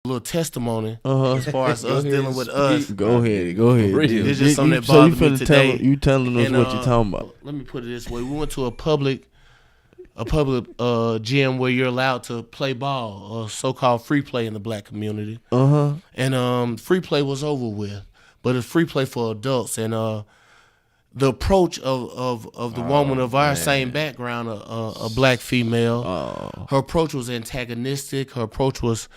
little testimony as far as us dealing with us. Go ahead. It's just something that bothered me today. You telling us what you're talking about. Let me put it this way: we went to a public gym where you're allowed to play ball, or so-called free play in the black community. And free play was over with, but it's free play for adults. And the approach of the woman of our same background, a black female, her approach was antagonistic. Her approach was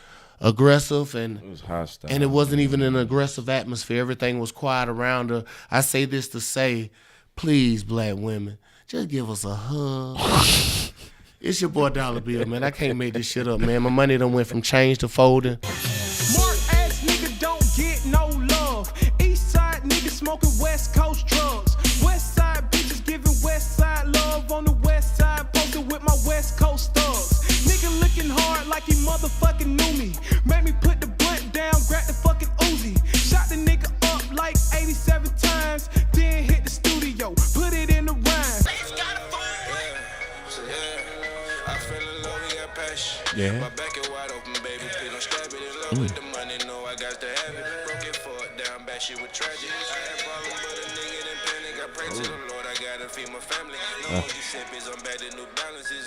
aggressive, and it was hostile. And it wasn't even an aggressive atmosphere. Everything was quiet around her. I say this to say, please, black women, just give us a hug. It's your boy Dollar Bill, man. I can't make this shit up, man. My money done went from change to folding. Mark ass nigga don't get no love. East side nigga smoking West Coast drugs. West side bitches giving West side love. On the west side posted with my West Coast thugs. Nigga looking hard like he motherfucking knew me. Made me put the blunt down, grab the fucking Uzi. Shot the nigga up like 87 times. Then hit the studio, put it in the rhyme. Yeah. My back is wide open, baby. Please don't stab it. In love with the money, no, I got to have it. Broke it for it down, bad shit with tragic. I had problems, but a nigga didn't panic. I pray to the Lord, I gotta feed my family. No more Giuseppe's, I'm back to New Balances.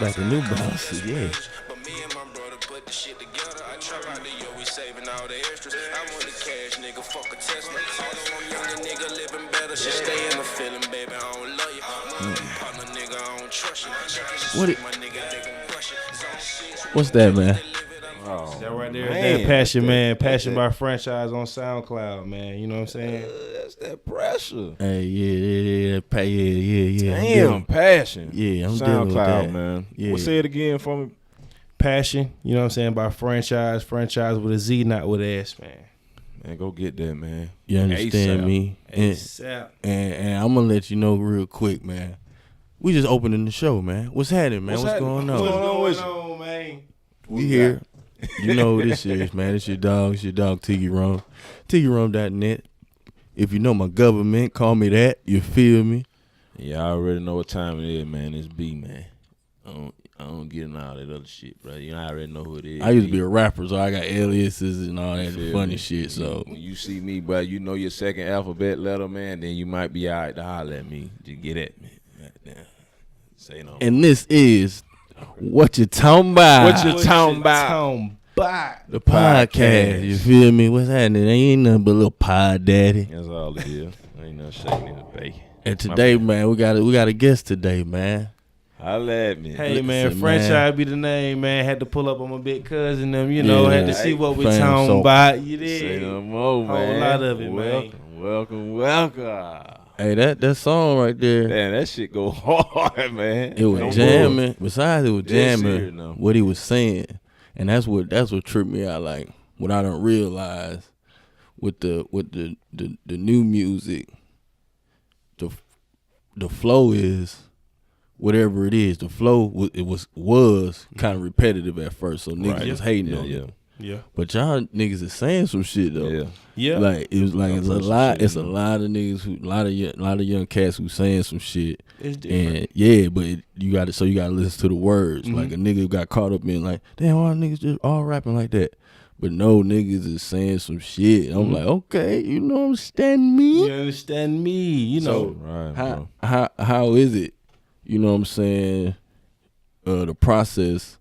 Back to New Balances, yeah. But me and my brother put the shit together. I trap out the yo, we saving all the extras. I want the cash, nigga, fuck a Tesla. Although I'm young, a nigga living better. Should stay in the feeling, baby, I don't love you. Partner, nigga, I don't trust you. What's that, man? That right there, that Passion, man. Passion by Franchise on SoundCloud, man. You know what I'm saying? That's that pressure. Hey, yeah. Damn, Passion. Yeah, I'm SoundCloud, dealing with that, man. Yeah. Well, say it again for me. Passion, you know what I'm saying, by Franchise. Franchise with a Z, not with an S, man. Man, go get that, man. You understand me? ASAP. And I'm gonna let you know real quick, man. We just opening the show, man. What's happening, man? What's going on? What's going on, man? We here. You know who this is, man. It's your dog. Tiggy Rum. TiggyRum.net. If you know my government, call me that. You feel me? Yeah, I already know what time it is, man. It's B, man. I don't get into all that other shit, bro. You know, I already know who it is. I used to be a rapper, so I got aliases and all that funny shit. So when you see me, bro, you know your second alphabet letter, man, then you might be all right to holler at me. Just get at me. Say no. And this is What You Talking About. What You Talking About. The podcast. You feel me? What's happening? They ain't nothing but a little pod daddy. That's all it is. Ain't nothing shaking in the bacon. And today, man, we got a guest today, man. Holla at me. Hey, man, Listen, Franchise man. be the name, man. Had to pull up on my big cousin them, you know, had to see what we fam, talking so- about. You Say did. no more, Whole man. lot of it, man. Welcome. Hey, that song right there, Damn, that shit go hard, man. it was jamming. Besides, it was Dead jamming serious, no. what he was saying, and that's what tripped me out. Like what I don't realize with the new music, the flow is whatever it is. The flow was kind of repetitive at first, so niggas was hating on it. Yeah. But y'all niggas is saying some shit though. Yeah. Yeah. Like it was like it's a some lot. shit, It's you a know. lot of niggas who, a lot of young cats who saying some shit. It's different. And yeah, but you got to listen to the words. Like a nigga got caught up in like, damn, all niggas just all rapping like that. But no, niggas is saying some shit. I'm like, okay, you know, understand me. You understand me? You know. Right, How is it? You know what I'm saying? The process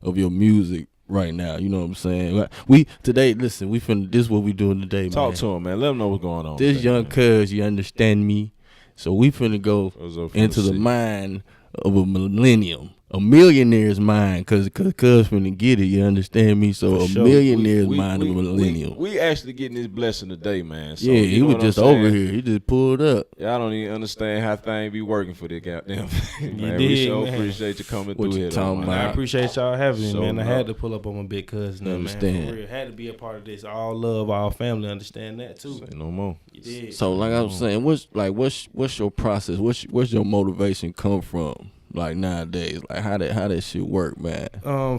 of your music right now. You know what I'm saying? Like, this is what we doing today, Talk man. to him, man. Let him know what's going on. This today, young man. cuz, you understand me? So we finna go What's up, into the city? mind of a millennium. A millionaire's mind, cuz finna get it, you understand me? So For a sure. millionaire's mind of a millennium. We actually getting this blessing today, man. So, yeah, you he know was what I'm just saying? over here. He just pulled up. Y'all don't even understand how things be working for this goddamn thing, man. did, We sure man. appreciate you coming What through you here, talking though, man. I about? appreciate y'all having me, So man. I no. had to pull up on my big cousin, man. Understand. For real. Had to be a part of this. All love, all family. Understand that too. Say no more. You did. So like I was saying, what's your process? What's your motivation come from? Like nowadays, like how that shit work, man.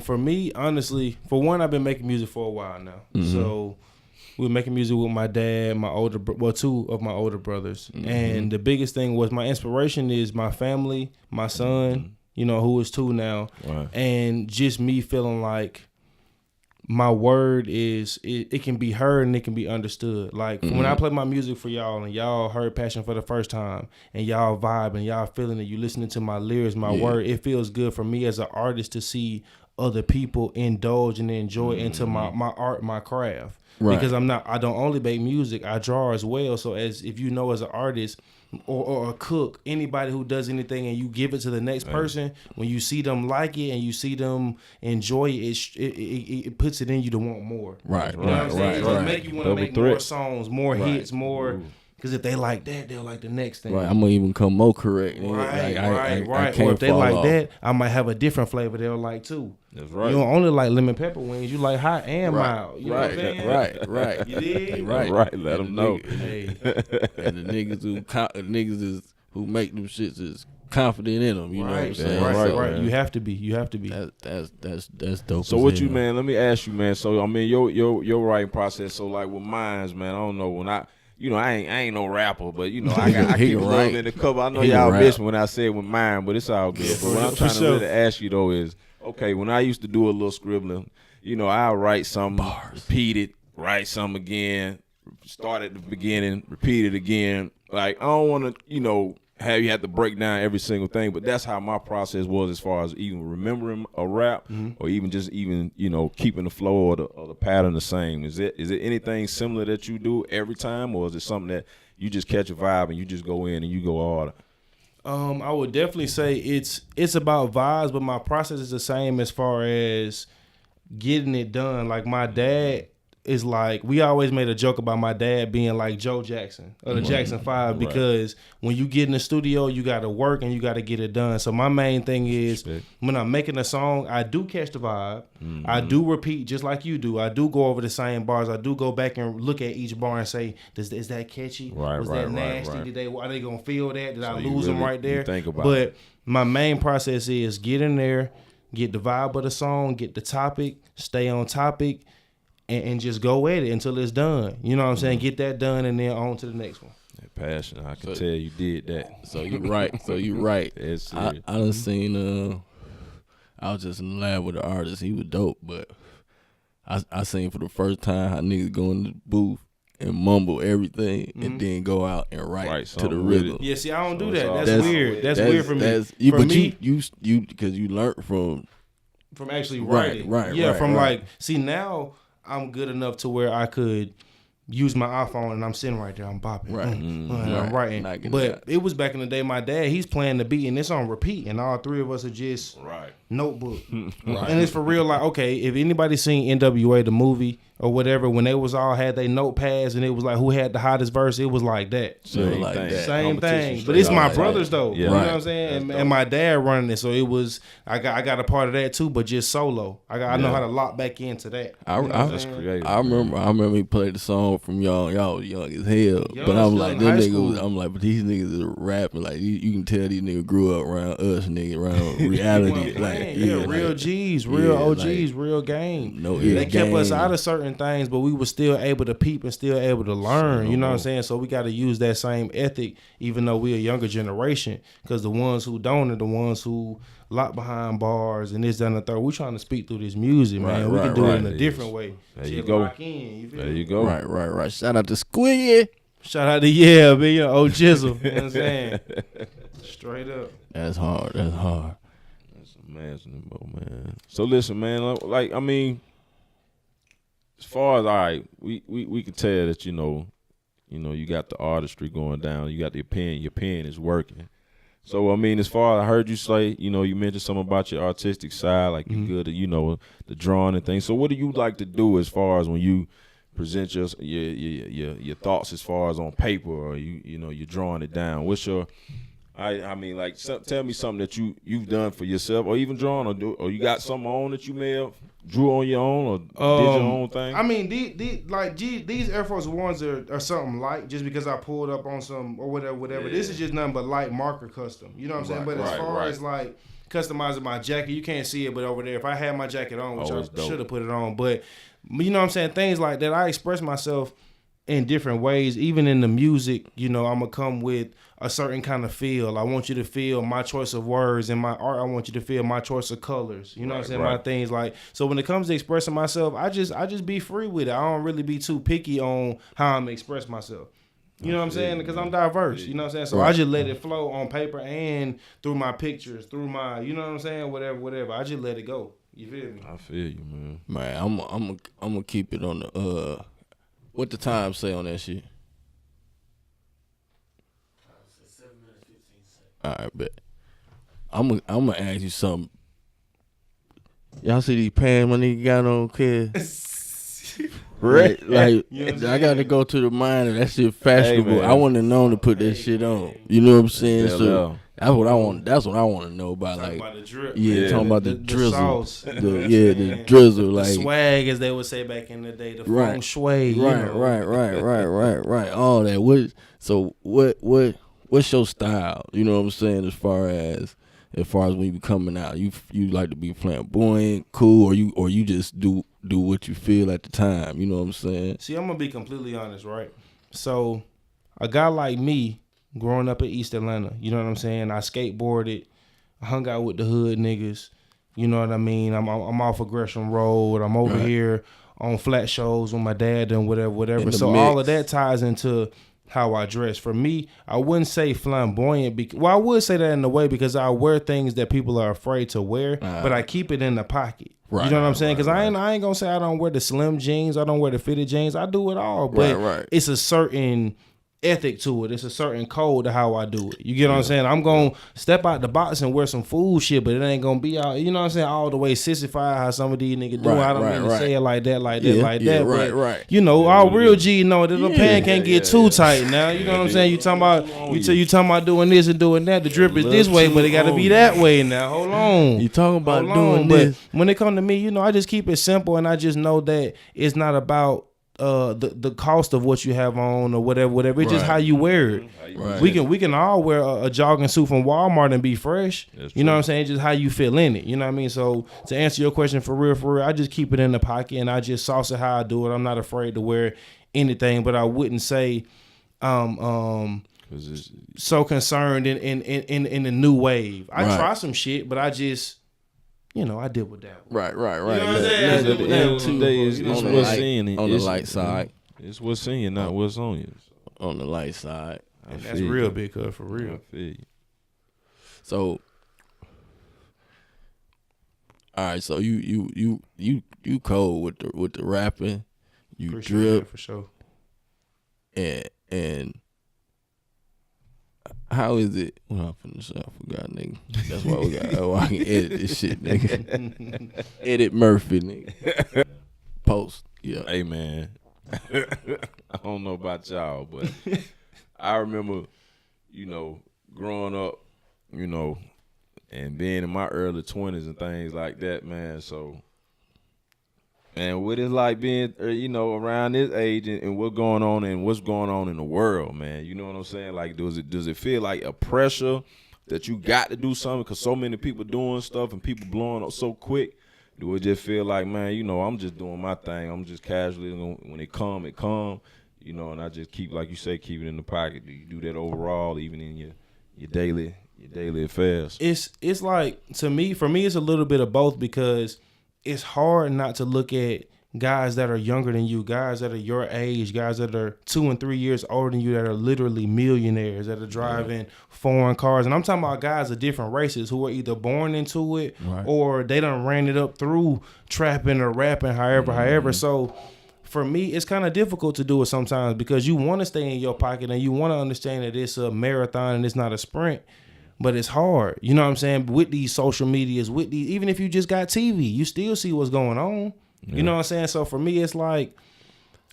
For me, honestly, for one, I've been making music for a while now. Mm-hmm. So we were making music with my dad, two of my older brothers. Mm-hmm. And the biggest thing was my inspiration is my family, my son, you know, who is 2 now. Right. And just me feeling like my word is it can be heard and it can be understood. Like when I play my music for y'all and y'all heard Passion for the first time and y'all vibe and y'all feeling it, you listening to my lyrics, my word, it feels good for me as an artist to see other people indulge and enjoy into my art, my craft. Right. Because I don't only make music, I draw as well. So as if you know, as an artist or a cook, anybody who does anything and you give it to the next person, when you see them like it and you see them enjoy it, it puts it in you to want more. Right, you know what I'm saying? It make you want to make more songs, more hits, more. Ooh. Because if they like that, they'll like the next thing. Right, I'm gonna even come more correct. Right. I Or if they like that, I might have a different flavor they'll like too. That's right. You don't only like lemon pepper wings. You like hot and mild. You know what I'm saying? Right. You did? Right. Let them know. And the niggas who make them shits is confident in them. You know what I'm saying? Right. You have to be. That's dope. So what you, man? Let me ask you, man. So I mean, your writing process. So like with mines, man. I don't know when I ain't no rapper, but I keep loving in the cover. I know y'all miss me when I said with mine, but it's all good. But what I'm trying to really ask you though is, okay, when I used to do a little scribbling, I'll write something, repeat it, write something again, start at the beginning, repeat it again. Like I don't want to, have you have to break down every single thing, but that's how my process was as far as even remembering a rap or even keeping the flow or the pattern the same. Is it anything similar that you do every time, or is it something that you just catch a vibe and you just go in and you go harder? I would definitely say it's about vibes, but my process is the same as far as getting it done. Like my dad is like, we always made a joke about my dad being like Joe Jackson or the Jackson 5 because when you get in the studio, you got to work and you got to get it done. So my main thing is when I'm making a song, I do catch the vibe. I do repeat just like you do. I do go over the same bars. I do go back and look at each bar and say, is that catchy? Was that nasty? Are they going to feel that? Did I lose them right there? But my main process is get in there, get the vibe of the song, get the topic, stay on topic, and just go at it until it's done. You know what I'm saying? Get that done and then on to the next one. That passion, I can tell you did that. So you right. I done seen. I was just in the lab with an artist. He was dope, but I seen for the first time how niggas go in the booth and mumble everything and then go out and write to the rhythm. Yeah, see, I don't do that. That's weird. That's weird for me. For me, you because you learned from actually writing. Right. See, now I'm good enough to where I could use my iPhone and I'm sitting right there, I'm bopping. I'm writing. But it was back in the day, my dad, he's playing the beat and it's on repeat and all three of us are just notebook. And it's for real, like, okay, if anybody seen NWA, the movie or whatever, when they was all had their notepads and it was like who had the hottest verse, it was like that. Same thing. But it's my brothers though. You know what I'm saying? And my dad running it. So it was, I got a part of that too, but just solo. I know how to lock back into that. That's creative. I remember he played the song from y'all was young as hell. But I'm like, but these niggas are rapping. Like you can tell these niggas grew up around us, nigga, around reality. Real G's, real OGs, real game. They kept us out of certain things, but we were still able to peep and still able to learn. You know what I'm saying? So we got to use that same ethic, even though we're a younger generation, because the ones who don't are the ones who lock behind bars and this, that, and the third. We're trying to speak through this music, man. We can do it in a different way. There you go. There you go. Right. Shout out to Squiggy. Shout out to man, old Jizzle. You know what I'm saying? Straight up. That's hard. That's imaginable, man. So listen, man. Like, I mean, as far as we can tell that you got the artistry going down. You got the pen. Your pen is working. So I mean, as far as I heard you say, you mentioned something about your artistic side, like you're good at the drawing and things. So what do you like to do as far as when you present your thoughts as far as on paper or you're drawing it down? What's your I mean, like, tell me something that you've done for yourself, or even drawn, or you got something on that you may have drew on your own, or did your own thing. I mean, these Air Force Ones are something light, just because I pulled up on some or whatever. Yeah. This is just nothing but light marker custom. You know what I'm saying? But as far as like customizing my jacket, you can't see it, but over there, if I had my jacket on, which I should have put it on, but you know what I'm saying, things like that, I express myself in different ways. Even in the music, you know, I'm gonna come with a certain kind of feel. I want you to feel my choice of words. In my art, I want you to feel my choice of colors. You know what I'm saying? My things like, so when it comes to expressing myself, I just be free with it. I don't really be too picky on how I'm express myself. You know what I'm saying? Because I'm diverse. You know what I'm saying? So I just let it flow on paper and through my pictures, through my, you know what I'm saying? Whatever. I just let it go. You feel me? I feel you, man. Man, I'm gonna keep it on the what the time say on that shit. 7 minutes 15 seconds. All right, bet. I'm gonna ask you something. Y'all see these pants my nigga got on, kid? Right, like You know I gotta go to the miner. That shit fashionable. I want to know to put that shit on. You know what I'm saying? So that's what I want. That's what I want to know about. Talking Like, about the drip. yeah, talking about the drizzle, sauce. the drizzle, like the swag, as they would say back in the day, the Right. feng shui. right. All that. What's your style? You know what I'm saying? As far as when you be coming out, you like to be flamboyant, cool, or you just do what you feel at the time. You know what I'm saying? See, I'm gonna be completely honest, right? So, a guy like me, growing up in East Atlanta, you know what I'm saying? I skateboarded, I hung out with the hood niggas. You know what I mean? I'm off of Gresham Road. I'm over here on flat shows with my dad and whatever. So all of that ties into how I dress. For me, I wouldn't say flamboyant. I would say that in a way because I wear things that people are afraid to wear, but I keep it in the pocket. Right, you know what I'm saying? Because I ain't gonna say I don't wear the slim jeans, I don't wear the fitted jeans. I do it all, but it's a certain ethic to it. It's a certain code to how I do it. You get what I'm saying? I'm gonna step out the box and wear some fool shit, but it ain't gonna be out. You know what I'm saying? All the way sissified how some of these niggas do. I don't mean to say it like that, but you know, all real G know that the pants can't get too tight now. You know what I'm saying? You talking about doing this and doing that. The drip is this way, but it got to be that way now. Hold on. You talking about doing this? But when it come to me, you know, I just keep it simple, and I just know that it's not about the cost of what you have on or whatever. It's just how you wear it. We can all wear a jogging suit from Walmart and be fresh. You know what I'm saying? It's just how you feel in it. You know what I mean? So to answer your question for real, I just keep it in the pocket and I just sauce it how I do it. I'm not afraid to wear anything, but I wouldn't say so concerned in the new wave. I try some shit, but I just, you know, I deal with that. Right. You know what I'm saying? At the end of the day, it's what's in on the light side. It's what's in you, not what's on you. On the light side. And that's real big, cuz, for real. I feel you. So, all right. So you cold with the rapping. You Appreciate drip that for sure. and how is it? Well, I'm finna say I forgot, nigga. That's why we got. Oh, I can edit this shit, nigga. Edit Murphy, nigga. Post. Yeah. Hey, man. I don't know about y'all, but I remember, you know, growing up, you know, and being in my early 20s and things like that, man. So, man, what it's like being, you know, around this age and what's going on in the world, man. You know what I'm saying? Like, does it feel like a pressure that you got to do something because so many people doing stuff and people blowing up so quick? Do it just feel like, man, you know, I'm just doing my thing. I'm just casually, when it come, you know, and I just keep, like you say, keep it in the pocket. Do you do that overall, even in your daily affairs? It's like, for me, it's a little bit of both because it's hard not to look at guys that are younger than you, guys that are your age, guys that are 2 and 3 years older than you that are literally millionaires, that are driving foreign cars. And I'm talking about guys of different races who are either born into it or they done ran it up through trapping or rapping, however. So for me, it's kind of difficult to do it sometimes because you want to stay in your pocket and you want to understand that it's a marathon and it's not a sprint. But it's hard. You know what I'm saying? With these social medias, even if you just got TV, you still see what's going on. Yeah. You know what I'm saying? So for me, it's like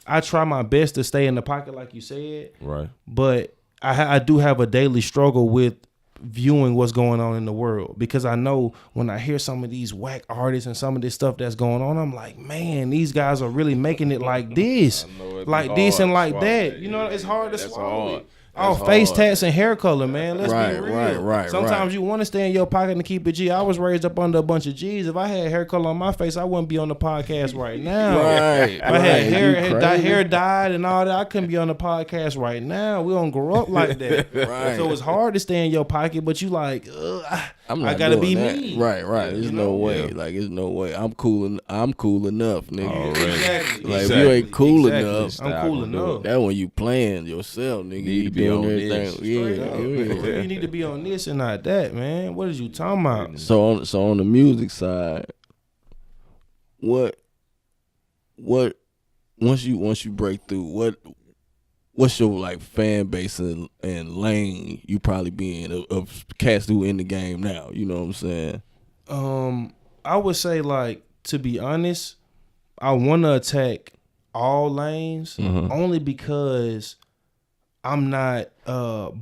I try my best to stay in the pocket, like you said. Right. But I do have a daily struggle with viewing what's going on in the world because I know when I hear some of these whack artists and some of this stuff that's going on, I'm like, man, these guys are really making it like this, like this and like that. You know, it's hard to swallow it. face tats and hair color, man. Let's be real. Right. Sometimes you want to stay in your pocket and keep it G. I was raised up under a bunch of G's. If I had hair color on my face, I wouldn't be on the podcast right now. Right. If I had hair dyed and all that, I couldn't be on the podcast right now. We don't grow up like that. Right. So it's hard to stay in your pocket, but you like, I gotta be me. Right. There's no way. Like, there's no way. I'm cool enough, nigga. Exactly. Like, if you ain't cool enough, I'm cool enough. that when you playing yourself, nigga. Need to be on this. Yeah. You need to be on this and not that, man. What is you talking about? So on the music side, what once you break through, what's your like fan base and lane you probably be in of cats who in the game now? You know what I'm saying? I would say, like, to be honest, I want to attack all lanes only because I'm not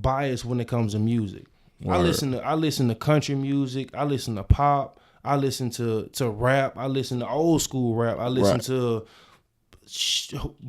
biased when it comes to music. Word. I listen to country music. I listen to pop. I listen to rap. I listen to old school rap. I listen to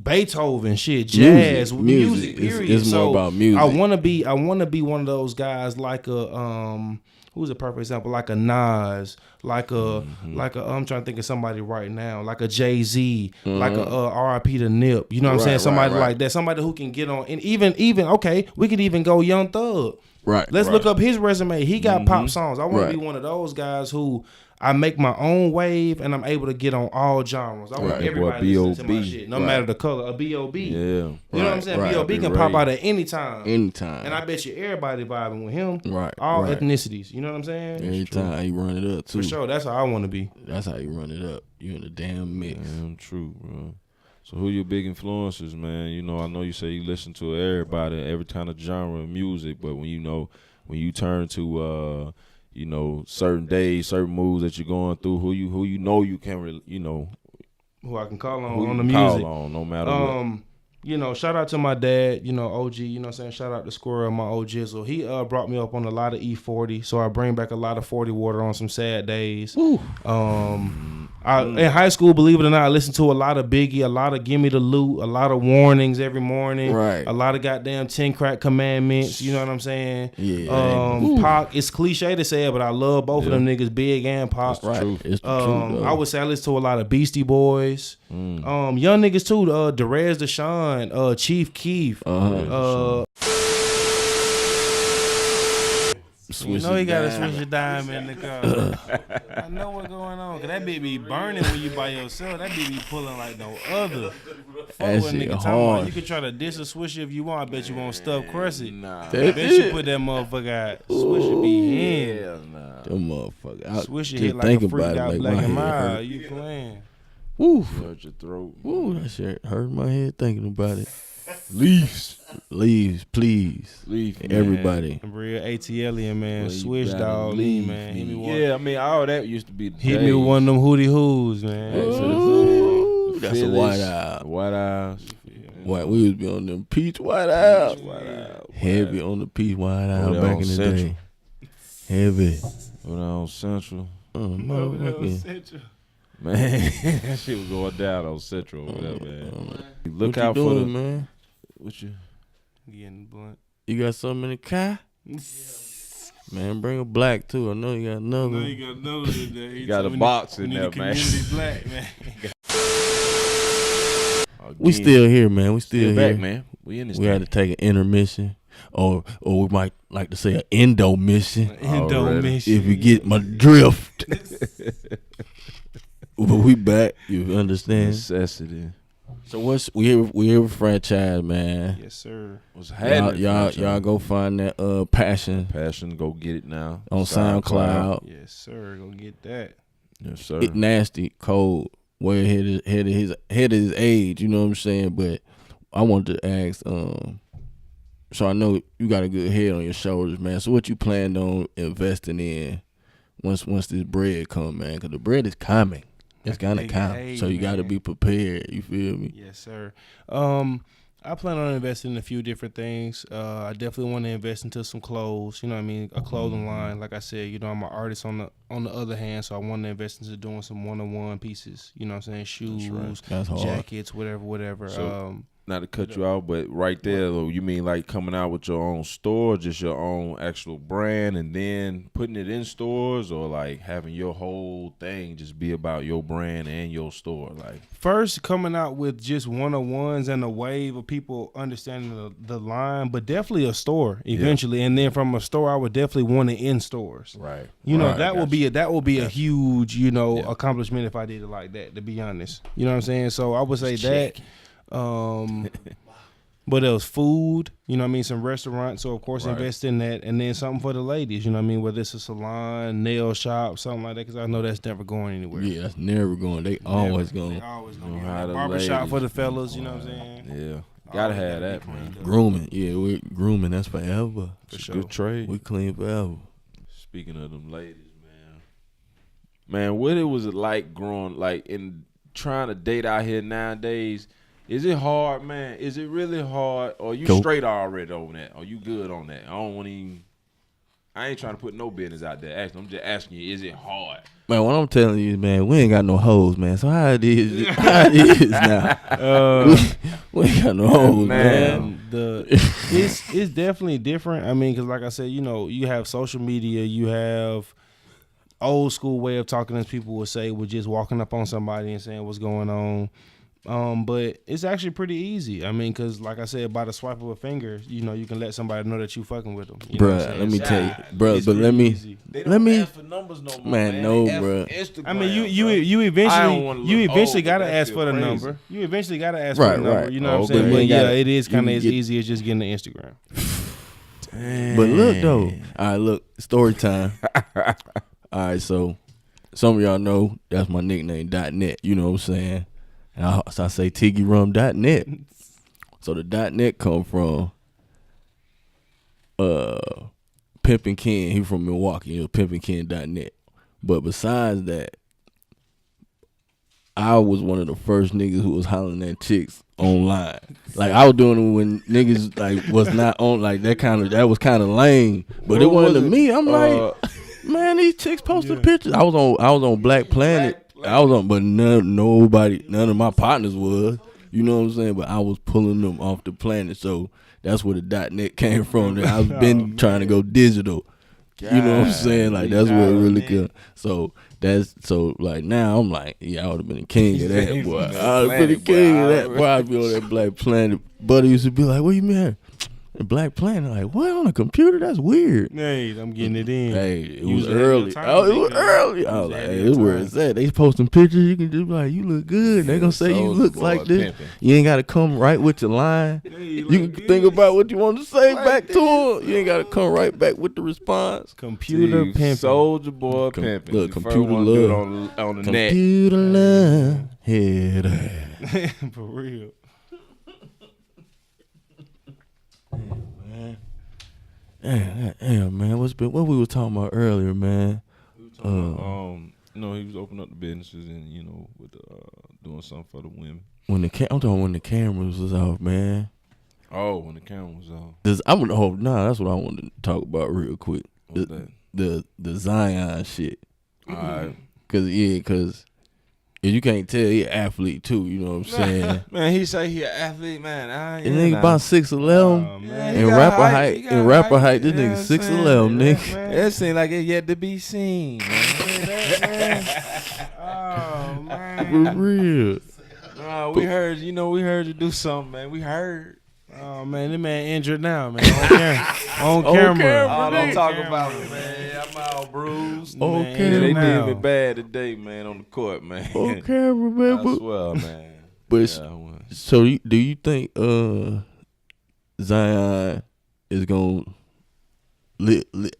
Beethoven, shit, jazz, music. Period. It's more about music. I want to be one of those guys like a who's a perfect example? Like a Nas, like a I'm trying to think of somebody right now, like a Jay-Z, like a R.I.P. to Nip. You know what I'm saying? Somebody like that. Somebody who can get on, and even okay, we could even go Young Thug. Right. Let's look up his resume. He got pop songs. I want to be one of those guys who I make my own wave and I'm able to get on all genres. I want everybody to listen to my shit, no matter the color. A B.O.B. Yeah. You know what I'm saying? B.O.B. can pop out at any time. And I bet you everybody vibing with him. Right. All ethnicities. You know what I'm saying? Anytime he run it up too. For sure. That's how I want to be. That's how you run it up. You in the damn mix. Damn true, bro. So who your big influences, man? You know, I know you say you listen to everybody, every kind of genre of music, but when you turn to certain days, certain moods that you're going through, who you know you can who I can call on the music. Call on, no matter what. You know, shout out to my dad, OG, you know what I'm saying? Shout out to Squirrel, my OG Jizzle. He brought me up on a lot of E40, so I bring back a lot of 40 water on some sad days. In high school, believe it or not, I listened to a lot of Biggie, a lot of Gimme the Loot, a lot of Warnings every morning. Right. A lot of goddamn 10 Crack Commandments, you know what I'm saying? Yeah. Pac, it's cliche to say it, but I love both of them niggas, Big and Pac. Right. It's the truth, I would say I listen to a lot of Beastie Boys. Young niggas too, Derez Deshawn, Chief Keef. You know you gotta switch your dime in the car. I know what's going on. Cause that bitch be burning when you by yourself. That bitch be pulling like no other. Fuck what nigga talking about. You can try to diss a swisher if you want. I bet you won't stuff crust it. I bet you put that motherfucker out. Swisher be in. Them motherfucker. Swisher hit like a freak out Black and Mild. You playing. Woo. Hurt your throat. Woo, that shit hurt my head thinking about it. Leaves, please. Leave, everybody. Real ATLian, man. Swish dog, leave, man. Hit me one. Yeah, I mean, all that used to be the Hit me with one of them hootie hoos, man. Ooh, that's a white eye. White eyes. White, we was be on them peach white eyes. Heavy on the peach white eye back in the day. Heavy. Went on Central. Motherfucker. Man, that shit was going down on Central over there, man. Look out doing, for the man. What you Getting blunt. You got something in the car? Man, bring a black too. I know you got another. No, you got another in there. You got a box in there, man. Black, man. We still here, man. We still here, back, man. We in this. We had to take an intermission, or we might like to say an endo mission. Mission. If you get my drift. But we back, you understand? Necessity. So we here with Franchise, man. Yes, sir. What's happening? Y'all go find that Passion. Passion, go get it now. On SoundCloud. Yes, sir. Go get that. Yes, sir. It nasty, cold, way ahead of his age, you know what I'm saying? But I wanted to ask, so I know you got a good head on your shoulders, man. So what you planned on investing in once this bread come, man? Because the bread is coming. It's gonna come, so you got to be prepared. You feel me? Yes, sir. I plan on investing in a few different things. I definitely want to invest into some clothes. You know what I mean? A clothing line. Like I said, I'm an artist on the other hand, so I want to invest into doing some one-on-one pieces. You know what I'm saying? Shoes, That's hard. jackets, whatever. So not to cut you out, but right there, though, you mean like coming out with your own store, just your own actual brand, and then putting it in stores, or like having your whole thing just be about your brand and your store? Like first coming out with just one-on-ones and a wave of people understanding the line, but definitely a store eventually, and then from a store, I would definitely want it in stores. Right. You know, Right, that will be a huge, you know, accomplishment if I did it like that. To be honest, you know what I'm saying. So I would say that. What else? Food, you know what I mean? Some restaurants, so of course invest in that, and then something for the ladies, you know what I mean? Whether it's a salon, nail shop, something like that, because I know that's never going anywhere. Yeah, that's never going. They always going. They always going. How the Barbershop ladies for the fellas, you know what I'm saying? Yeah, gotta have that, man. Grooming, yeah, we grooming. That's forever. For sure. Good trade. We clean forever. Speaking of them ladies, man, what it was like growing, like in trying to date out here nowadays? Is it hard, man? Is it really hard? Or you straight already on that? Or you good on that? I ain't trying to put no business out there. I'm just asking you, is it hard? Man, what I'm telling you, man, we ain't got no hoes, man. So how it is now? We ain't got no hoes, man. It's definitely different. I mean, because like I said, you know, you have social media, you have old school way of talking, as people would say, with just walking up on somebody and saying what's going on. But it's actually pretty easy. I mean, because like I said, by the swipe of a finger, you know, you can let somebody know that you fucking with them. Bruh, let me tell you, bruh, but let me ask for numbers no more, man. No, bruh. I mean, you eventually gotta ask for the number. You eventually gotta ask for the number. You know what I'm saying? But yeah, it is kind of as easy as just getting the Instagram. But look though, all right, look, story time. All right, so some of y'all know that's my nickname, .net. You know what I'm saying? And I say TiggyRum.net. So the .net come from Pimpin' Ken. He from Milwaukee. You know, Pimpin'Ken.net. But besides that, I was one of the first niggas who was hollering at chicks online. Like I was doing it when niggas like was not on, like that was kind of lame. But it wasn't to me. I'm like, man, these chicks posted pictures. I was on Black Planet. But none of my partners was. You know what I'm saying? But I was pulling them off the planet. So that's where the .net came from. I was been trying to go digital. You know what I'm saying? Like that's where it really could. So like now I'm like, yeah, I would have been the king of that, boy. I would have been the king of that, boy. I'd be on that Black Planet. Buddy used to be like, "What you mean? Black Planet?" Like, what, on a computer? That's weird. Hey, I'm getting it in. Hey, it was early. It was early. I was like, hey, this where it's at. They posting pictures. You can just be like, you look good. They gonna say you look like this. Pimping. You ain't gotta come right with your line. You can think about what you want to say back to them. You ain't gotta come right back with the response. Computer pimping. Soldier boy pimping. Look, computer love. On the net. Computer love. Head. For real. Damn, man. What we were talking about earlier, man? He was opening up the businesses and with doing something for the women. I'm talking when the cameras was off, man. Oh, when the camera was off. That's what I wanted to talk about real quick. What's that? The Zion shit. All right. Cause you can't tell he an athlete too, you know what I'm saying? Man, he say he an athlete, man. And nigga about 6'11", and rapper height, this nigga 6'11", nigga. It seems like it yet to be seen, man. Oh man, For real. We heard you do something, man. We heard. Oh man, this man injured now, man. On camera. Oh, don't talk about it, man. I'm all bruised. Okay, they did me bad today, man, on the court, man. On camera, man. I swear, man. But so do you think Zion is gonna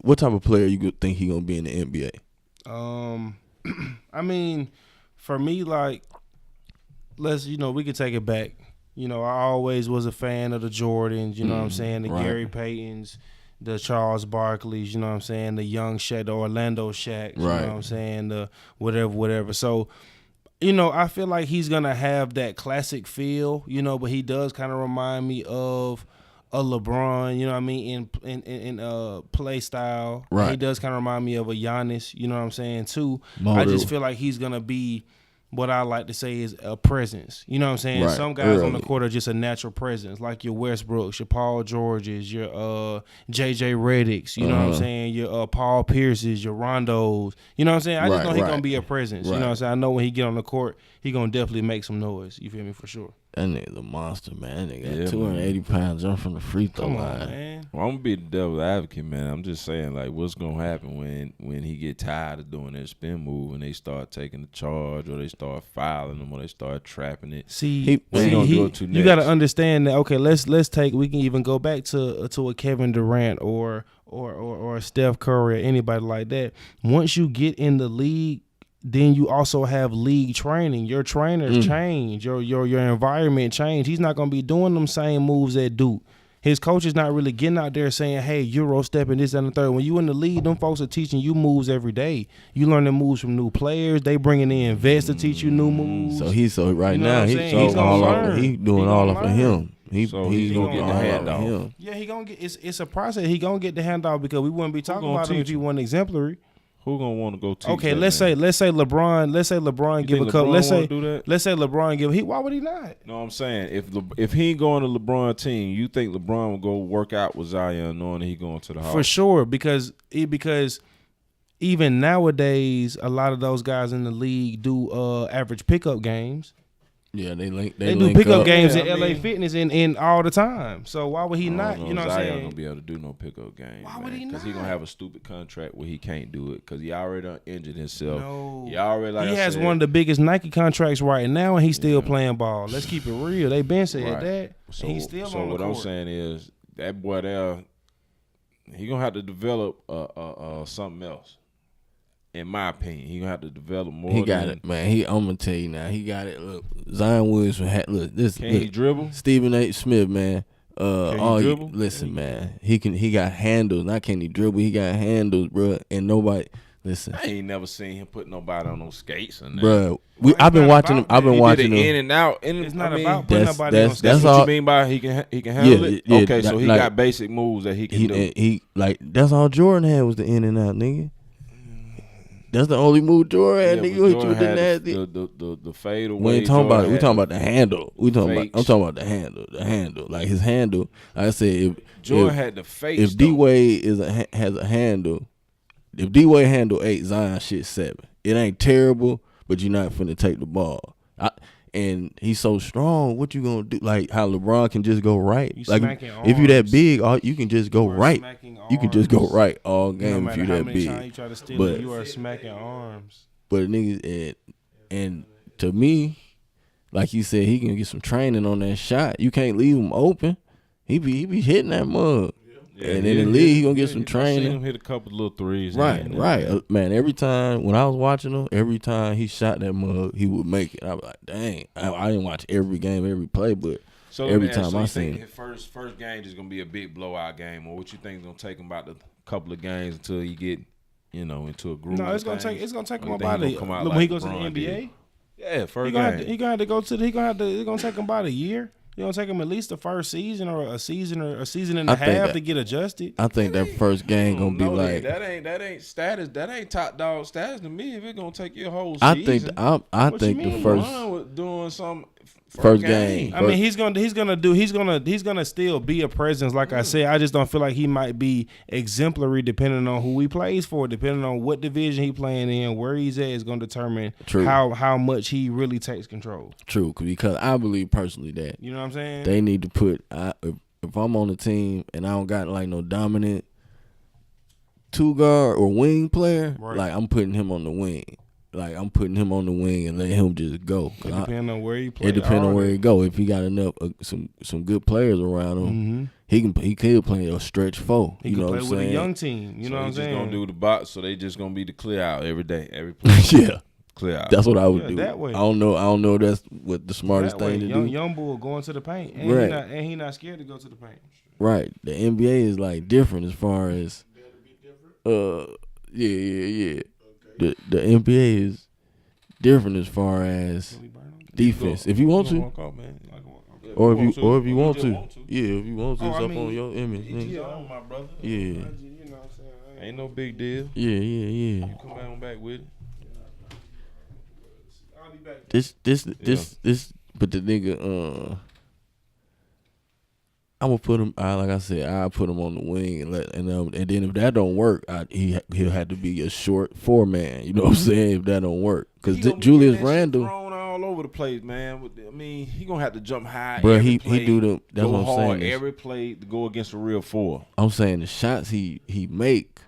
what type of player you think he gonna be in the NBA? I mean, for me, like, we could take it back. I always was a fan of the Jordans, you know what I'm saying? The Gary Paytons, the Charles Barkleys, you know what I'm saying? The young Shaq, the Orlando Shaqs, you know what I'm saying? The whatever. So, I feel like he's going to have that classic feel, but he does kind of remind me of a LeBron, you know what I mean, in play style. Right. He does kind of remind me of a Giannis, you know what I'm saying, too. I just feel like he's going to be what I like to say is a presence. You know what I'm saying? Right, Some guys on the early. court are just a natural presence, like your Westbrooks, your Paul Georges, your JJ Reddicks. You know what I'm saying? Your Paul Pierces, your Rondos. You know what I'm saying? I just Right, know he's right. gonna be a presence. You know what I'm saying? I know when he get on the court, he gonna definitely make some noise. You feel me? For sure. That nigga's a monster, man. That nigga Yeah, got 280 pounds jump from the free throw Come line. on, man. Well, I'm gonna be the devil's advocate, man. I'm just saying, like, what's gonna happen when he get tired of doing that spin move and they start taking the charge, or they start fouling him, or they start trapping it? See, What he gonna do it to you got to next? understand that. Okay, let's take. We can even go back to a Kevin Durant or a Steph Curry or anybody like that. Once you get in the league, then you also have league training. Your trainers change. Your environment change. He's not gonna be doing them same moves that Duke. His coach is not really getting out there saying, hey, Euro stepping this and the third. When you in the league, them folks are teaching you moves every day. You learning moves from new players. They bringing in vets to teach you new moves. So right You know what now I'm he's saying? He's so gonna all learn. off. He doing He all gonna off of learn. him. He's So he's he gonna gonna get get all the off of handoff. him. Yeah, he gonna get. It's a process. He gonna get the handoff because we wouldn't be talking gonna about him if teach he him? wasn't exemplary. Who gonna want to go teach? Okay, that let's man? say LeBron You give a think couple. LeBron Let's say wanna do that? let's say LeBron give. Why would he not? No, I'm saying if he ain't going to LeBron team, you think LeBron will go work out with Zion knowing that he going to the Hall? For sure, because even nowadays, a lot of those guys in the league do average pickup games. Yeah, they They do link pickup up. games Yeah, in I LA mean- Fitness in all the time. So why would he I don't not? know You know if what I'm Zion saying? gonna be able to do no pickup game. Why would he Because he not? gonna have a stupid contract where he can't do it because he already done injured himself. No. He already like He I has said, one of the biggest Nike contracts right now, and he's still playing ball. Let's keep it real. They been said Right. that, So, and he's still so on the what court. I'm saying is that boy there, he gonna have to develop something else. In my opinion, he gonna have to develop more. He got than, it, man. I'm gonna tell you now. He got it. Look, Zion Williams look this. Can he Look, dribble? Stephen A. Smith, man. he All dribble? listen, man. He got handles. Not can he dribble? He got handles, bro. And nobody listen, I ain't never seen him put nobody on those skates and that. bro. Well, I've been it's not watching him. about I've been He watching did it him. in and out. It's not I mean, about putting that's- nobody on that's- skates. That's what all- you mean by he can handle it? yeah, Okay, so he like- got basic moves that he can do. He like that's all Jordan had was the in and out, nigga. That's the only move Jordan had, Yeah, nigga. but Hit you Jordan with the had nasty. the fade away. We ain't talking about it. We Jordan talking had about the handle. We talking about. I'm fakes. talking about the handle. The handle, like his handle. Like I said, Jordan if, had the face. if D Wade has a handle, if D Wade handle 8, Zion shit 7. It ain't terrible, but you're not finna take the ball. And he's so strong. What you gonna do? Like how LeBron can just go right. You Like smacking if you that arms. big, you can just go You are right. smacking You can just go arms. right all No game if matter you how that many times you big. try to steal But- it, you are smacking arms. But niggas, and to me, like you said, he can get some training on that shot. You can't leave him open. He be hitting that mug. And in the league, he gonna get some I seen training. him hit a couple little threes. Right. Man, every time when I was watching him, every time he shot that mug, he would make it. I was like, dang. I didn't watch every game, every play, but So every let me ask, time so I you seen think it. his first game is gonna be a big blowout game, or what you think is gonna take him about a couple of games until he get, into a groove? No, it's of gonna things? take him Or you think about he a. gonna come out Look, like when he goes to the LeBron NBA, did? Yeah, he first gonna game. have to go to. It's gonna take him about a year. It's gonna take him at least the first season or a season and a I think half that- to get adjusted. I think that first game gonna be No, like. that ain't status. That ain't top dog status to me. If it's gonna take your whole I season, think I What think you the mean? first. LeBron was doing some First game. I mean, he's gonna still be a presence. Like I said, I just don't feel like he might be exemplary depending on who he plays for, depending on what division he playing in, where he's at is gonna determine True. how much he really takes control. True, because I believe personally that You know what I'm saying? they need to put. If I'm on the team and I don't got like no dominant 2-guard or wing player, Right. like I'm putting him on the wing. Like I'm putting him on the wing and let him just go. 'Cause It depends on where he it plays. depends on where he go. If he got enough some good players around him, Mm-hmm. he could play a stretch 4. He you can know play what I'm with saying? a young team. You know what I'm he's just saying? gonna do the box, so they just gonna be the clear out every day, every play. Yeah, Clear out. that's what I would Yeah, do. that way. I don't know. That's what the smartest That way, thing to young, do. young bull going to the paint, and Right. he not scared to go to the paint. Right. The NBA is like different as far as yeah. The NBA is different as far as defense. If you want to, or if you want to, yeah, if you want to, it's up on your image. nigga. my brother. Yeah, You know what I'm saying? Ain't no big deal. yeah. Come on back with it. I'll be But the nigga, I'm gonna put him. Like I said, I'll put him on the wing and then if that don't work, he'll have to be a short 4-man. You know what I'm saying? If that don't work, because Julius Randle thrown all over the place, man. I mean, he gonna have to jump high. Bro, every he play, do the. That's go what I'm hard saying. Every play to go against a real 4. I'm saying the shots he make,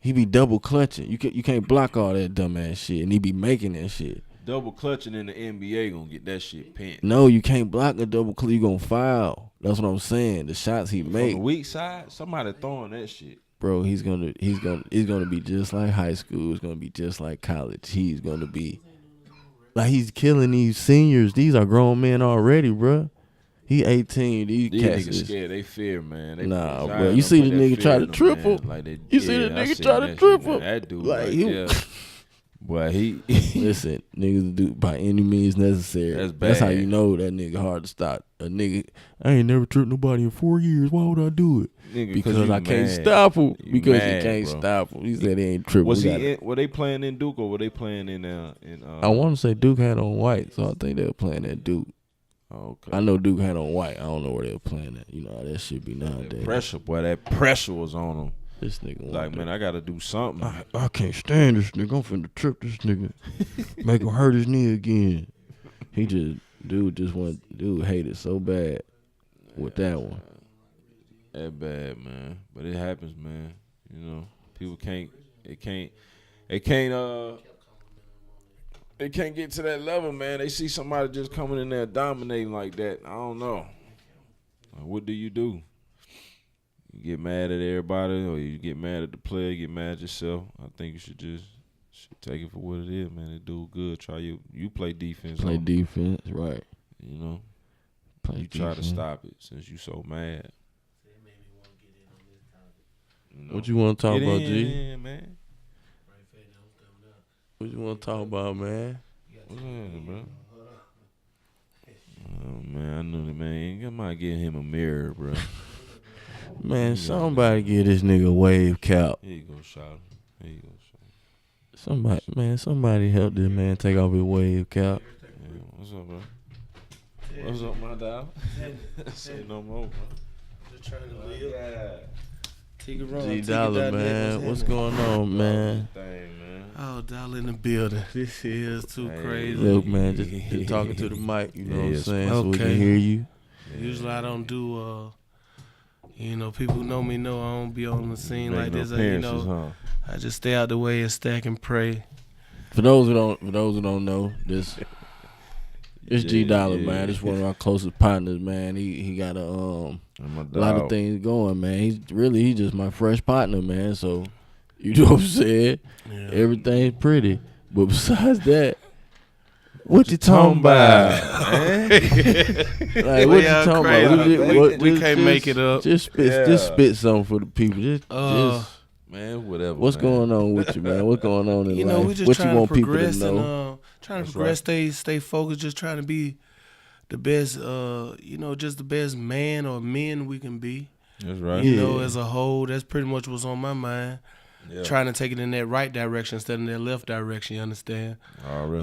he be double clutching. You can't block all that dumbass shit, and he be making that shit. Double clutching in the NBA gonna get that shit pinned. No, you can't block a double clutch. You gonna foul. That's what I'm saying. The shots he make. On the weak side, somebody throwing that shit. Bro, he's gonna be just like high school. It's gonna be just like college. He's gonna be like he's killing these seniors. These are grown men already, bro. He 18. These cats niggas scared. They fear, man. Nah, bro. You see the nigga try to triple. Like You see the nigga try to triple. That dude, like he. Boy, he listen, niggas do by any means necessary. That's bad. That's how you know that nigga hard to stop. A nigga, I ain't never tripped nobody in 4 years. Why would I do it? Nigga, because I can't stop him. Because mad, he can't bro. stop him. He said he ain't tripping. Were they playing in Duke or were they playing in I want to say Duke had on white, so I think they were playing at Duke. Okay. I know Duke had on white. I don't know where they were playing at. You know how that shit be nowadays. That pressure was on him. This nigga like, man, I gotta do something. I can't stand this nigga. I'm finna trip this nigga. Make him hurt his knee again. Dude hated so bad with that one. That bad, man. But it happens, man. You know, people can't get to that level, man. They see somebody just coming in there dominating like that. I don't know. Like, what do? You get mad at everybody, or you get mad at the player, you get mad at yourself. I think you should take it for what it is, man. It do good. You play defense. Play defense, right. You know. You try to stop it since you so mad. You know? What you want to talk about, G? Yeah, man. What you want to talk about, man? What's happening, bro? Oh, man, I knew that, man. I might get him a mirror, bro. Man, somebody give this nigga a wave cap. Here you go, shout. Here you go, shout. Somebody help this man take off his wave cap. Yeah, what's up, bro? What's up, my dog? Say no more, bro. Just trying to live. Yeah. G Dollar, man. What's going on, man? Oh, Dollar in the building. This is too crazy. Look, man, just talking to the mic, you know what I'm saying, so we can hear you. Usually I don't do, people who know me know I don't be on the scene like this. I just stay out the way and stack and pray. For those who don't know, this G Dollar, man. This one of our closest partners, man. He got a lot of things going, man. He's just my fresh partner, man. So you know what I'm saying? Yeah. Everything's pretty. But besides that, what you talking about? Like, what you talking about? We can't make it up. Just spit something for the people. Just man, whatever. What's going on with you, man? What's going on in life? We just what trying you want to people progress to know? And trying to progress, stay focused, just trying to be the best, just the best man or men we can be. That's right. As a whole, that's pretty much what's on my mind. Yeah. Trying to take it in that right direction instead of that left direction. You understand? Oh, really?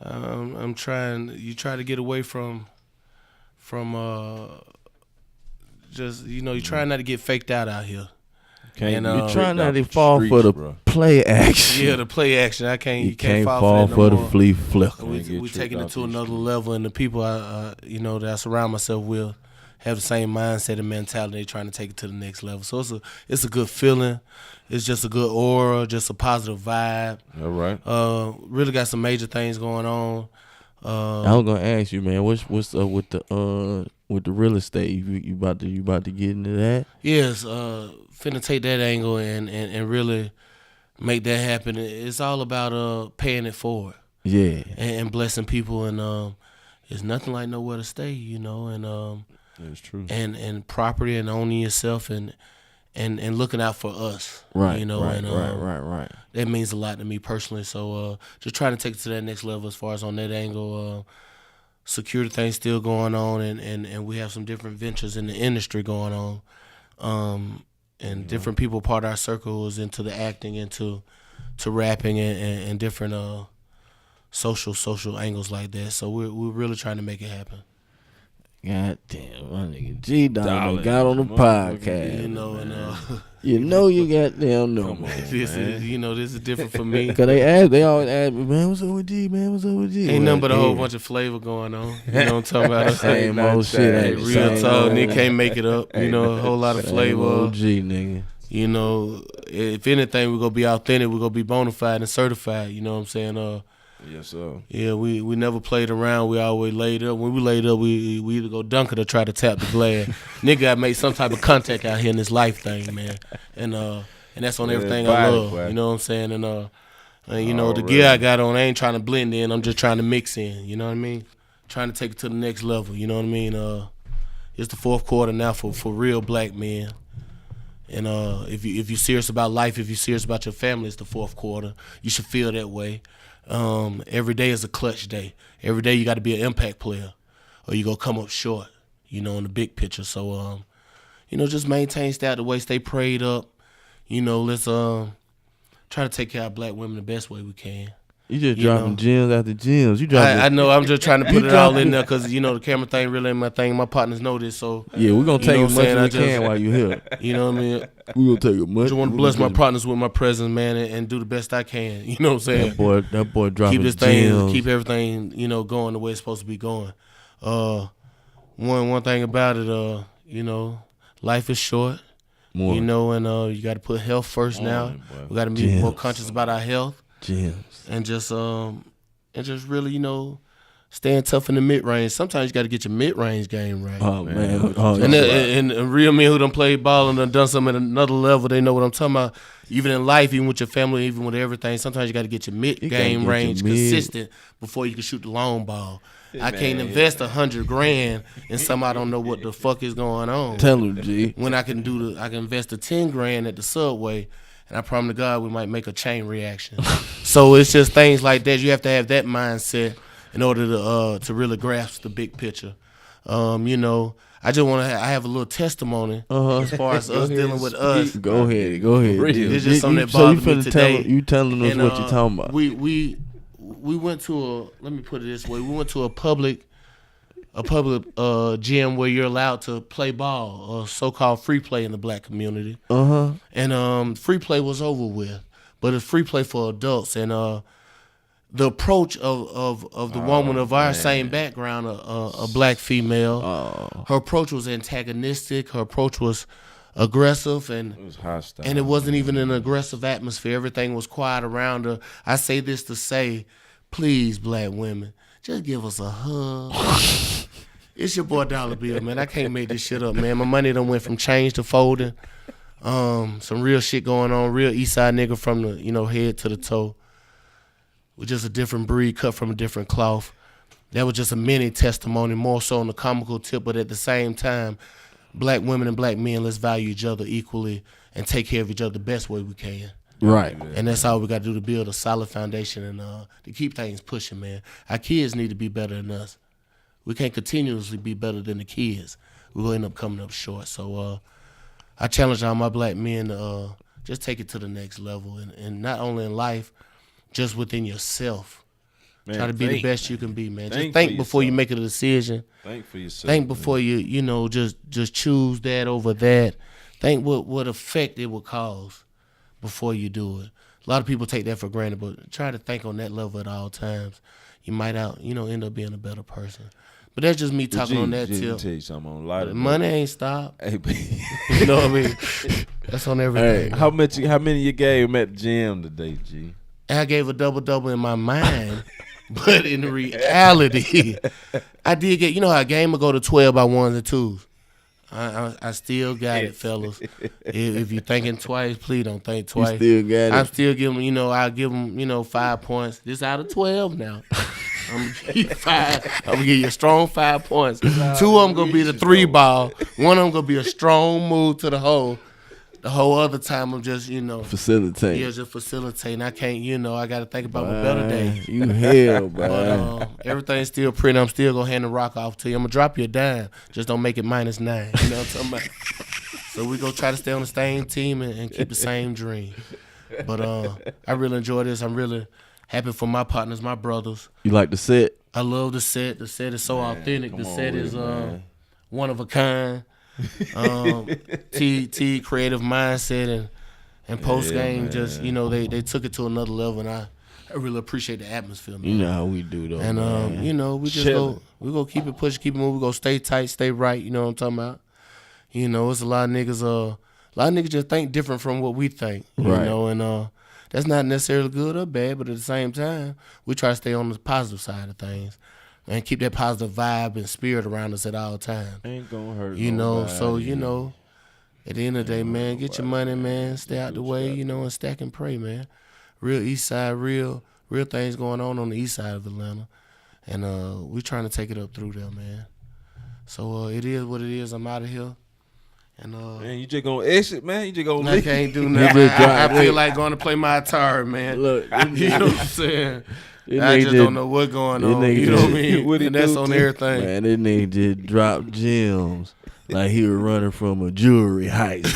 I'm trying. You try to get away from just you try not to get faked out here. You try not to fall for the play action. Yeah, the play action. You can't fall for the flea flicker. We taking it to another level, and the people that I surround myself with have the same mindset and mentality. They trying to take it to the next level. So it's a good feeling. It's just a good aura, just a positive vibe. All right. Really got some major things going on. I was gonna ask you, man, what's up with the real estate? You about to get into that? Yes, finna take that angle and really make that happen. It's all about paying it forward. Yeah. And blessing people, and it's nothing like nowhere to stay, and it's true. And property and owning yourself and looking out for us. Right. Right. That means a lot to me personally. So just trying to take it to that next level as far as on that angle. Security things still going on, and we have some different ventures in the industry going on. And different people part of our circle is into the acting, into rapping and different social angles like that. So we're really trying to make it happen. God damn, my nigga G Dollar got on the podcast. You know, and you know you goddamn know, man. This is different for me. Cause they always ask me, man, what's up with G, man? What's up with G? Ain't nothing but a whole bunch of flavor going on. You know what I'm talking about? Same old shit. Hey, Ain't real talk, nigga can't make it up. You know, a whole lot of flavor. Old G, nigga. You know, if anything, we're gonna be authentic. We're gonna be bona fide and certified. You know what I'm saying? Yes, sir. Yeah, we never played around. We always laid up. When we laid up, we either go dunk it or try to tap the glass. Nigga, I made some type of contact out here in this life thing, man. And that's on everything I love. You know what I'm saying? And you know, the gear I got on, I ain't trying to blend in. I'm just trying to mix in. You know what I mean? Trying to take it to the next level. You know what I mean? It's the fourth quarter now for real black men. And if you're serious about life, if you're serious about your family, it's the fourth quarter. You should feel that way. Every day is a clutch day. Every day you got to be an impact player, or you gonna come up short. You know, in the big picture. So, you know, just maintain stay out the way, stay prayed up. You know, let's try to take care of black women the best way we can. You just dropping gems after gems. You dropping. I know. I'm just trying to put it all in there because you know the camera thing really ain't my thing. My partners know this, so yeah, we're gonna take as much as we can while you here. You know what I mean? We gonna take as much. I just want to bless my partners with my presence, man, and do the best I can. You know what I'm saying? That boy dropping keep this gems. thing, keep everything, you know, going the way it's supposed to be going. One thing about it, you know, life is short. More. You know, and you got to put health first now. We got to be more conscious about our health. Gems. And just really, you know, staying tough in the mid range. Sometimes you got to get your mid range game right. Oh man! And real men who done played ball and done something at another level, they know what I'm talking about. Even in life, even with your family, even with everything, sometimes you got to get your mid game range consistent before you can shoot the long ball. I can't invest $100,000 in something I don't know what the fuck is going on. Tell him, G. When I can invest the $10,000 at the Subway. And I promise to God we might make a chain reaction. So it's just things like that. You have to have that mindset in order to really grasp the big picture. You know, I just want to I have a little testimony as far as us dealing with us. Go ahead. It's just something that bothered me today. You telling us what you're talking about. We went to let me put it this way. We went to a public gym where you're allowed to play ball, or so-called free play in the black community. And free play was over with, but it's free play for adults. And the approach of the woman of our same background, a black female, her approach was antagonistic. Her approach was aggressive, and it was hostile. And it wasn't even an aggressive atmosphere. Everything was quiet around her. I say this to say, please, black women, just give us a hug. It's your boy Dollar Bill, man. I can't make this shit up, man. My money done went from change to folding. Some real shit going on. Real East Side nigga from the, you know, head to the toe. We're just a different breed, cut from a different cloth. That was just a mini testimony, more so on the comical tip, but at the same time, black women and black men, let's value each other equally and take care of each other the best way we can. Right. And that's all we got to do to build a solid foundation and to keep things pushing, man. Our kids need to be better than us. We can't continuously be better than the kids. We're going to end up coming up short. So I challenge all my black men to just take it to the next level. And not only in life, just within yourself. Man, try to be the best you can be, man. Just think before you make a decision. Think for yourself. Think before you know, just choose that over that. Think what effect it will cause before you do it. A lot of people take that for granted, but try to think on that level at all times. You might end up being a better person. But that's just me talking on that tip. Tell you something on lighter. Money ain't stopped. Hey, you know what I mean? That's on everything. Hey, how many you gave at the gym today, G? I gave a double in my mind, but in reality, I did get. You know how a game will go to 12 by ones and twos. I still got it, fellas. If you're thinking twice, please don't think twice. You still got it. I'm still giving, I'll give them, 5 points. This out of 12 now. I'm going to give you 5. I'm going to give you a strong 5 points. 2 of them going to be the 3 ball. 1 of them going to be a strong move to the hole. The whole other time I'm just, facilitating. Yeah, just facilitating. I can't, I got to think about my better day. You hell, bro. But everything's still pretty. I'm still going to hand the rock off to you. I'm going to drop you a dime. Just don't make it -9. You know what I'm talking about? So we going to try to stay on the same team and keep the same dream. But I really enjoy this. I'm really happy for my partners, my brothers. You like the set? I love the set. The set is so authentic. The set is one of a kind. T creative mindset and post game just they took it to another level, and I really appreciate the atmosphere, man. You know how we do though. And we just go keep it pushing, keep it moving. We go stay tight, stay right. You know what I'm talking about? It's a lot of niggas just think different from what we think. Right. And that's not necessarily good or bad, but at the same time, we try to stay on the positive side of things and keep that positive vibe and spirit around us at all times. Ain't gonna hurt So at the end of the day, man, get your money, man. Stay out the way, and stack and pray, man. Real East Side, real things going on the East Side of Atlanta, and we trying to take it up through there, man. So it is what it is. I'm out of here. And man, you just gonna exit, man. You just gonna I leave. can't do nothing. I feel like going to play my guitar, man. Look, you know what I'm saying? I just don't know what's going on. You know what I mean? And that's on everything. Man, this nigga just dropped gems like he was running from a jewelry heist.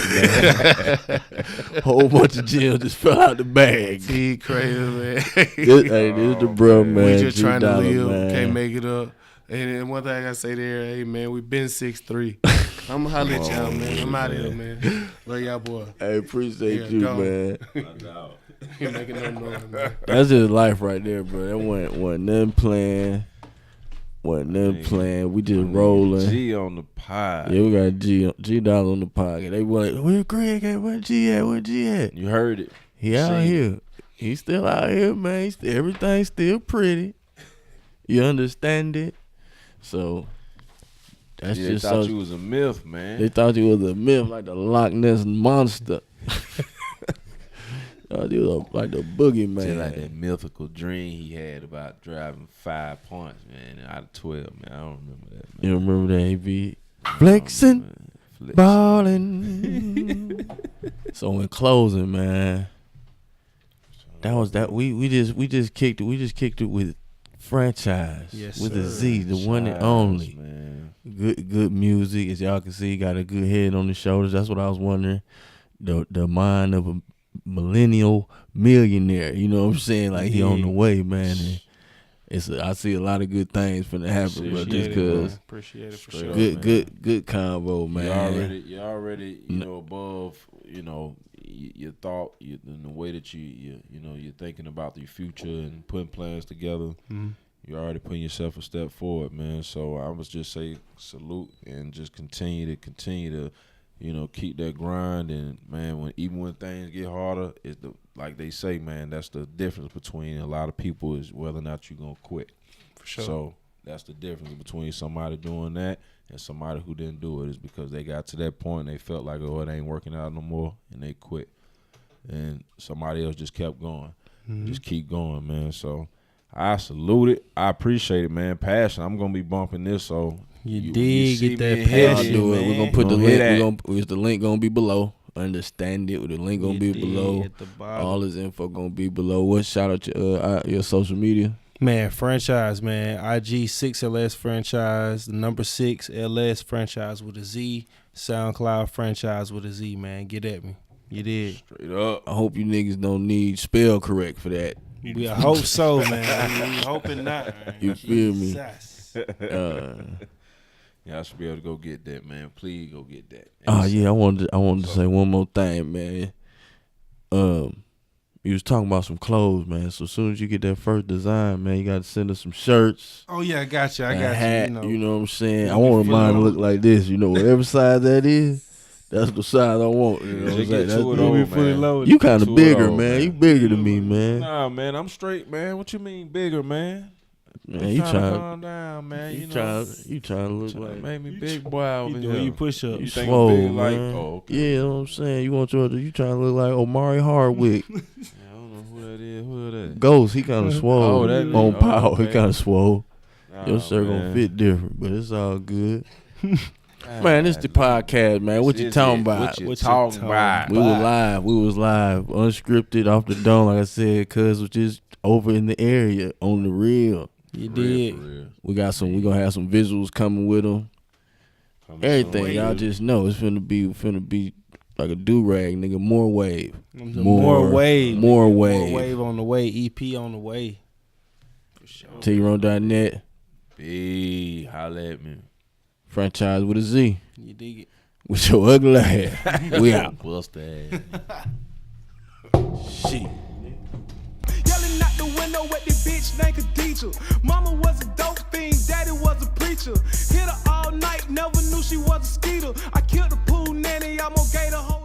Whole bunch of gems just fell out the bag. T crazy, man. This is the bro, man. We just trying to live. Man. Can't make it up. And one thing I gotta say there, hey man, we been 6'3". I'm gonna holler at y'all, man. I'm out of here, man. Love y'all, boy. I appreciate you, go. man. You making no noise, man. That's just life right there, bro. That wasn't nothing planned. Wasn't nothing planned. We just rolling. G on the pod. Yeah, we got G Dollar on the podcast. They were like, where Greg at? Where G at? Where G at? You heard it. He out here. He still out here, man. Everything's still pretty. You understand it? So that's They just thought so. you was a myth, man. They thought you was a myth, like the Loch Ness monster. Thought you was like the boogeyman. Just like that mythical dream he had about driving 5 points, man, out of 12, man. I don't remember that, man. You remember that? He be flexing, balling. So in closing, man, that was that. We just kicked it. We just kicked it with franchise, with a Z, the one and only. Man. Good music, as y'all can see. Got a good head on the shoulders. That's what I was wondering. The mind of a millennial millionaire. You know what I'm saying? Like he on the way, man. And I see a lot of good things finna happen, bro. Just cause appreciate it for sure. Good combo, man. You're already above, your thought, and the way that you're thinking about your future and putting plans together. Mm-hmm. You're already putting yourself a step forward, man. So I would just say salute and just continue to keep that grind. And man, even when things get harder, like they say, man, that's the difference between a lot of people is whether or not you're gonna quit. For sure. So that's the difference between somebody doing that and somebody who didn't do it, is because they got to that point and they felt like, it ain't working out no more, and they quit. And somebody else just kept going. Mm-hmm. Just keep going, man. So I salute it. I appreciate it, man. Passion. I'm gonna be bumping this, so you see get that me ahead, passion, do it. man. We're gonna put the Gonna hit link. that. The link gonna be below. Understand it. The link gonna be below. At the bottom. All his info gonna be below. What shout out your social media? Man, franchise, man. IG 6LS franchise, the number 6LS franchise with a Z. SoundCloud franchise with a Z, man. Get at me. You did. Straight up. I hope you niggas don't need spell correct for that. We hope so, man. We hoping not. Man. You feel me? Jesus. Y'all should be able to go get that, man. Please go get that. Oh yeah, I wanted to say one more thing, man. You was talking about some clothes, man. So as soon as you get that first design, man, you got to send us some shirts. Oh yeah, I got you. I a got hat, you. you know what I'm saying? I want mine to look like this. Whatever size that is, that's the size I want. You know what I'm saying? man. You kind of Two bigger, of man. those, You bigger than me, man. Nah, man, I'm straight, man. What you mean bigger, man? Man, you trying to calm down, man. You trying to look like make me big boy over You here. do your push up. you think swole, big man. like- oh, okay. Yeah, you know what I'm saying? You trying to look like Omari Hardwick. Yeah, I don't know who that is. Who that? Ghost, he kind of swole. Oh, that on nigga. power, Oh, he okay. kind of swole. Your Nah, shirt gonna man. fit different, but it's all good. Man, this the podcast, man. What you This talking it. about? What you What you talking talking about? We was live, unscripted, off the dome, like I said, cuz was just over in the area on the real. You For did. real. We gonna have some visuals coming with them. Coming Everything soon. y'all just know it's finna be like a do-rag, nigga. More wave. More wave. More More wave. wave on the way. EP on the way. For sure. Tyrone.net. Hey, holla at me. Franchise with a Z. You dig it? With your ugly ass. We out. Bust that. Shit. Yelling out the window at the bitch named Khadijah. Mama was a dope fiend, daddy was a preacher. Hit her all night, never knew she was a skeeter. I killed the pool nanny, I'm gonna gate her home.